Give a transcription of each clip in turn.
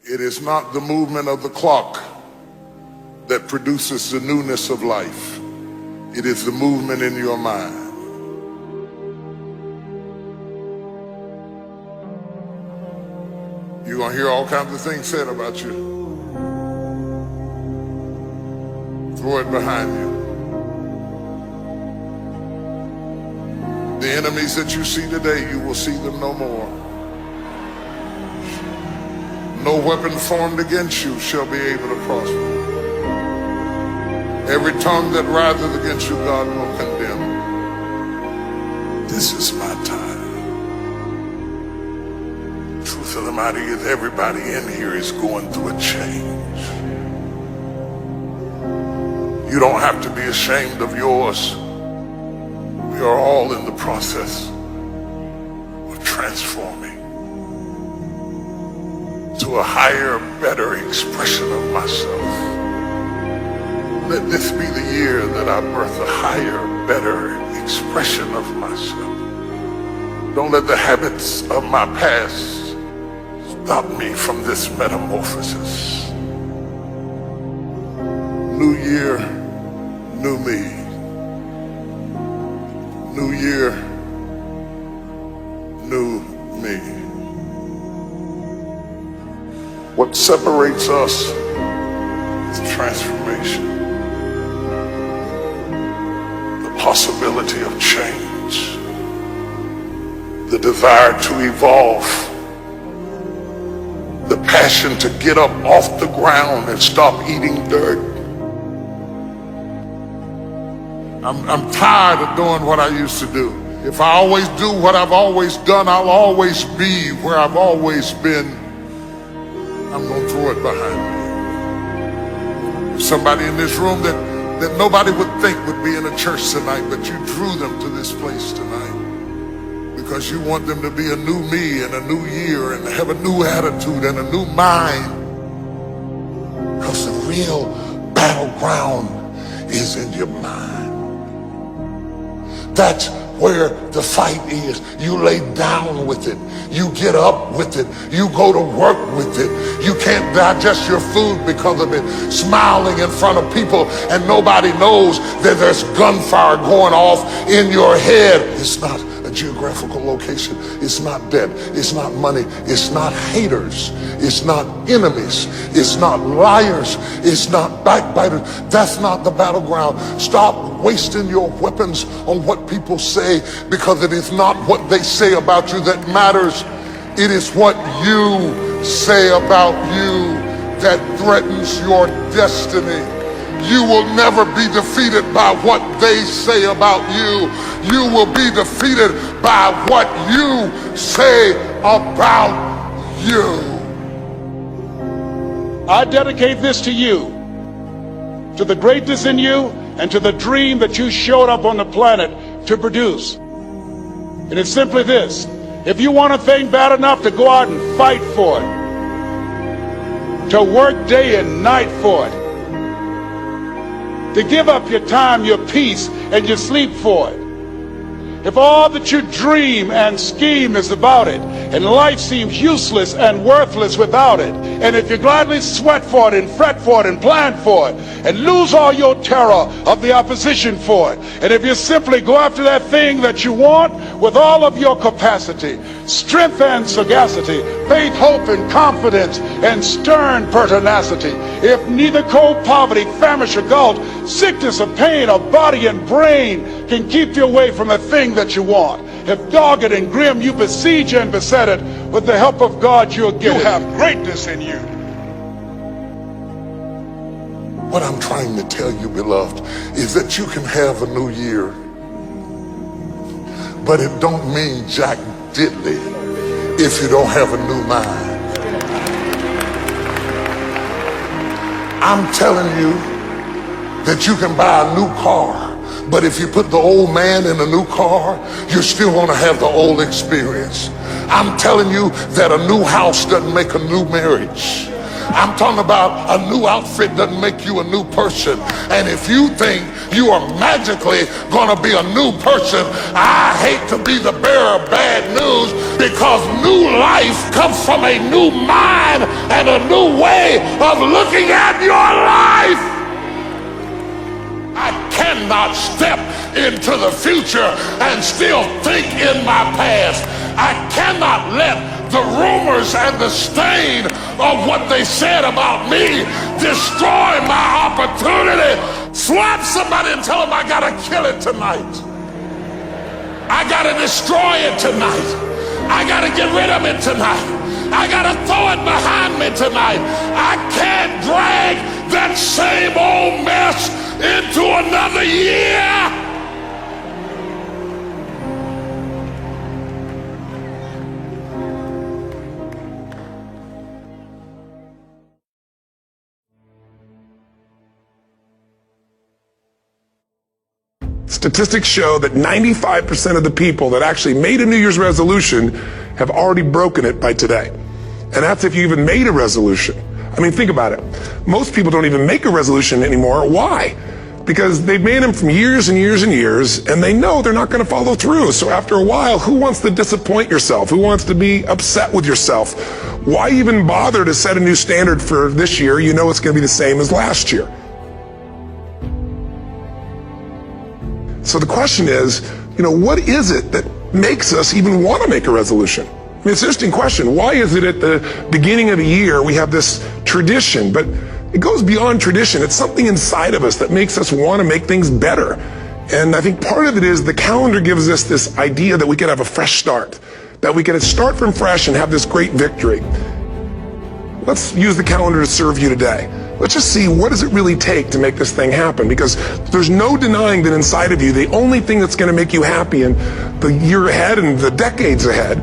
It is not the movement of the clock that produces the newness of life. It is the movement in your mind. You're going to hear all kinds of things said about you. Throw it behind you. The enemies that you see today, you will see them no more. No weapon formed against you shall be able to prosper. Every tongue that riseth against you, God will condemn. This is my time. Truth of the matter is, everybody in here is going through a change. You don't have to be ashamed of yours. We are all in the process of transforming to a higher, better expression of myself. Let this be the year that I birth a higher, better expression of myself. Don't let the habits of my past stop me from this metamorphosis. New year, new me. New year, new me. What separates us is transformation. The possibility of change. The desire to evolve. The passion to get up off the ground and stop eating dirt. I'm tired of doing what I used to do. If I always do what I've always done, I'll always be where I've always been. I'm going to throw it behind me. There's somebody in this room that nobody would think would be in a church tonight, but you drew them to this place tonight because you want them to be a new me and a new year and have a new attitude and a new mind. Because the real battleground is in your mind. That's where the fight is. You lay down with it. You get up with it. You go to work with it. You can't digest your food because of it. Smiling in front of people and nobody knows that there's gunfire going off in your head. It's not a geographical location. It's not debt. It's not money. It's not haters. It's not enemies. It's not liars. It's not backbiters. That's not the battleground. Stop wasting your weapons on what people say, because it is not what they say about you that matters. It is what you say about you that threatens your destiny. You will never be defeated by what they say about you. You will be defeated by what you say about you. I dedicate this to you, to the greatness in you, and to the dream that you showed up on the planet to produce. And it's simply this: if you want a thing bad enough to go out and fight for it, to work day and night for it, to give up your time, your peace, and your sleep for it, if all that you dream and scheme is about it, and life seems useless and worthless without it, and if you gladly sweat for it and fret for it and plan for it, and lose all your terror of the opposition for it, and if you simply go after that thing that you want with all of your capacity, strength and sagacity, faith, hope, and confidence, and stern pertinacity, if neither cold poverty, famish, or gulf, sickness or pain, or body and brain can keep you away from the thing that you want, if dogged and grim you besiege and beset it, with the help of God you'll get it. You have greatness in you. What I'm trying to tell you, beloved, is that you can have a new year, but it don't mean jack diddly if you don't have a new mind. I'm telling you that you can buy a new car, but if you put the old man in a new car, you're still going to have the old experience. I'm telling you that a new house doesn't make a new marriage. I'm talking about a new outfit doesn't make you a new person. And if you think you are magically going to be a new person, I hate to be the bearer of bad news, because new life comes from a new mind and a new way of looking at your life. I cannot step into the future and still think in my past. I cannot let the rumors and the stain of what they said about me destroy my opportunity. Slap somebody and tell them I gotta kill it tonight. I gotta destroy it tonight. I gotta get rid of it tonight. I gotta throw it behind me tonight. I can't drag that same old mess into another year. Statistics show that 95% of the people that actually made a New Year's resolution have already broken it by today. And that's if you even made a resolution. I mean, think about it. Most people don't even make a resolution anymore. Why? Because they've made them from years and years and years, and they know they're not going to follow through. So after a while, who wants to disappoint yourself? Who wants to be upset with yourself? Why even bother to set a new standard for this year? You know it's going to be the same as last year. So the question is, what is it that makes us even want to make a resolution? I mean, it's an interesting question. Why is it at the beginning of the year we have this tradition, but it goes beyond tradition. It's something inside of us that makes us want to make things better. And I think part of it is the calendar gives us this idea that we could have a fresh start, that we could start from fresh and have this great victory. Let's use the calendar to serve you today. Let's just see, what does it really take to make this thing happen? Because there's no denying that inside of you, the only thing that's going to make you happy in the year ahead and the decades ahead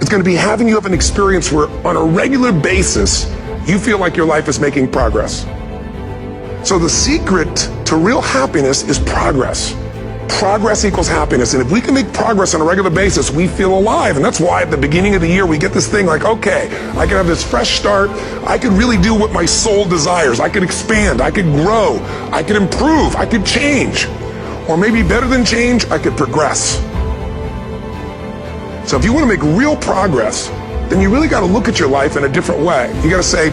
is going to be having you have an experience where on a regular basis, you feel like your life is making progress. So the secret to real happiness is progress. Progress equals happiness. And if we can make progress on a regular basis, we feel alive. And that's why at the beginning of the year, we get this thing like, okay, I can have this fresh start. I can really do what my soul desires. I can expand. I can grow. I can improve. I can change. Or maybe better than change, I could progress. So if you want to make real progress, then you really got to look at your life in a different way. You got to say,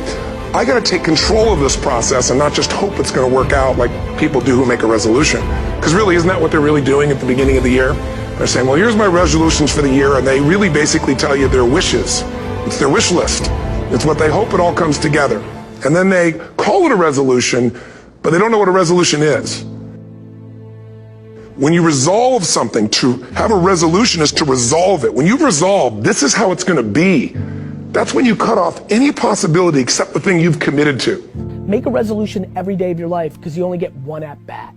I got to take control of this process and not just hope it's going to work out like people do who make a resolution. Because really, isn't that what they're really doing at the beginning of the year? They're saying, well, here's my resolutions for the year, and they really basically tell you their wishes. It's their wish list. It's what they hope it all comes together. And then they call it a resolution, but they don't know what a resolution is. When you resolve something, to have a resolution is to resolve it. When you've resolved, this is how it's going to be. That's when you cut off any possibility except the thing you've committed to. Make a resolution every day of your life because you only get one at bat.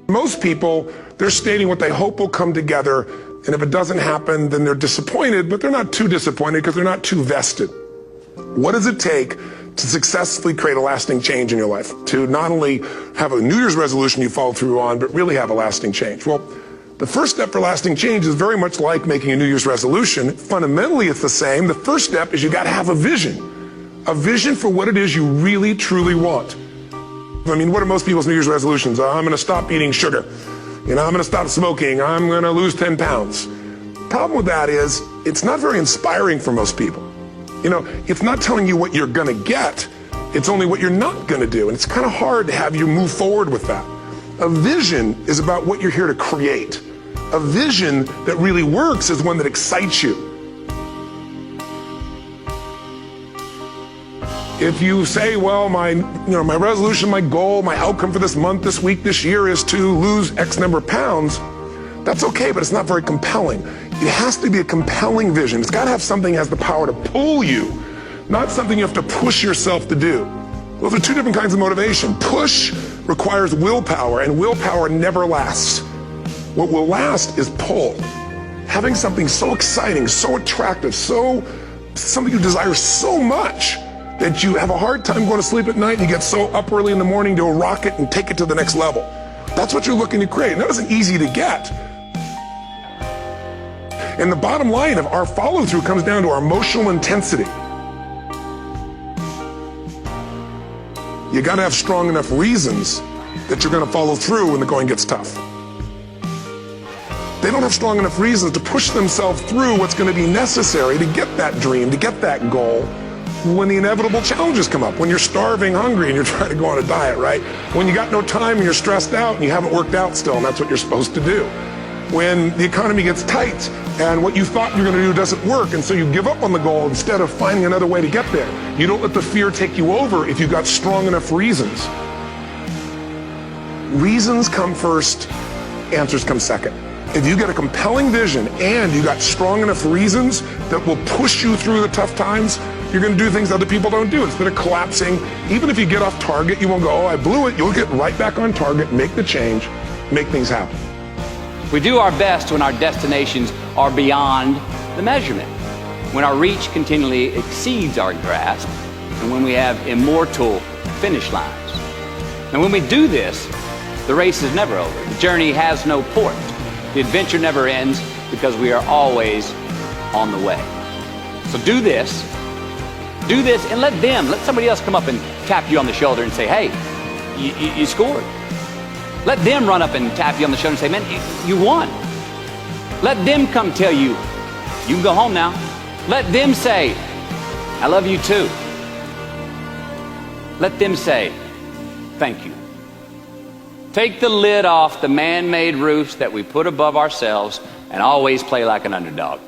Most people, they're stating what they hope will come together, and if it doesn't happen, then they're disappointed, but they're not too disappointed because they're not too vested. What does it take to successfully create a lasting change in your life? To not only have a New Year's resolution you follow through on, but really have a lasting change? Well, the first step for lasting change is very much like making a New Year's resolution. Fundamentally, it's the same. The first step is you got to have a vision for what it is you really, truly want. I mean, what are most people's New Year's resolutions? I'm going to stop eating sugar. I'm going to stop smoking. I'm going to lose 10 pounds. The problem with that is it's not very inspiring for most people. It's not telling you what you're going to get. It's only what you're not going to do. And it's kind of hard to have you move forward with that. A vision is about what you're here to create. A vision that really works is one that excites you. If you say, well, my resolution, my goal, my outcome for this month, this week, this year is to lose X number of pounds, that's okay, but it's not very compelling. It has to be a compelling vision. It's got to have something that has the power to pull you, not something you have to push yourself to do. Those are two different kinds of motivation. Push requires willpower, and willpower never lasts. What will last is pull. Having something so exciting, so attractive, something you desire so much that you have a hard time going to sleep at night and you get so up early in the morning to rock it and take it to the next level. That's what you're looking to create. And that isn't easy to get. And the bottom line of our follow-through comes down to our emotional intensity. You got to have strong enough reasons that you're going to follow through when the going gets tough. They don't have strong enough reasons to push themselves through what's going to be necessary to get that dream, to get that goal, when the inevitable challenges come up, when you're starving, hungry, and you're trying to go on a diet, right? When you got no time and you're stressed out and you haven't worked out still, and that's what you're supposed to do. When the economy gets tight and what you thought you were going to do doesn't work, and so you give up on the goal instead of finding another way to get there. You don't let the fear take you over if you've got strong enough reasons. Reasons come first, answers come second. If you get a compelling vision and you got strong enough reasons that will push you through the tough times, you're going to do things other people don't do. Instead of collapsing, even if you get off target, you won't go, oh, I blew it. You'll get right back on target, make the change, make things happen. We do our best when our destinations are beyond the measurement, when our reach continually exceeds our grasp, and when we have immortal finish lines. And when we do this, the race is never over. The journey has no port. The adventure never ends because we are always on the way. So do this, and let somebody else come up and tap you on the shoulder and say, hey, you scored. Let them run up and tap you on the shoulder and say, man, you won. Let them come tell you, you can go home now. Let them say, I love you too. Let them say, thank you. Take the lid off the man-made roofs that we put above ourselves and always play like an underdog.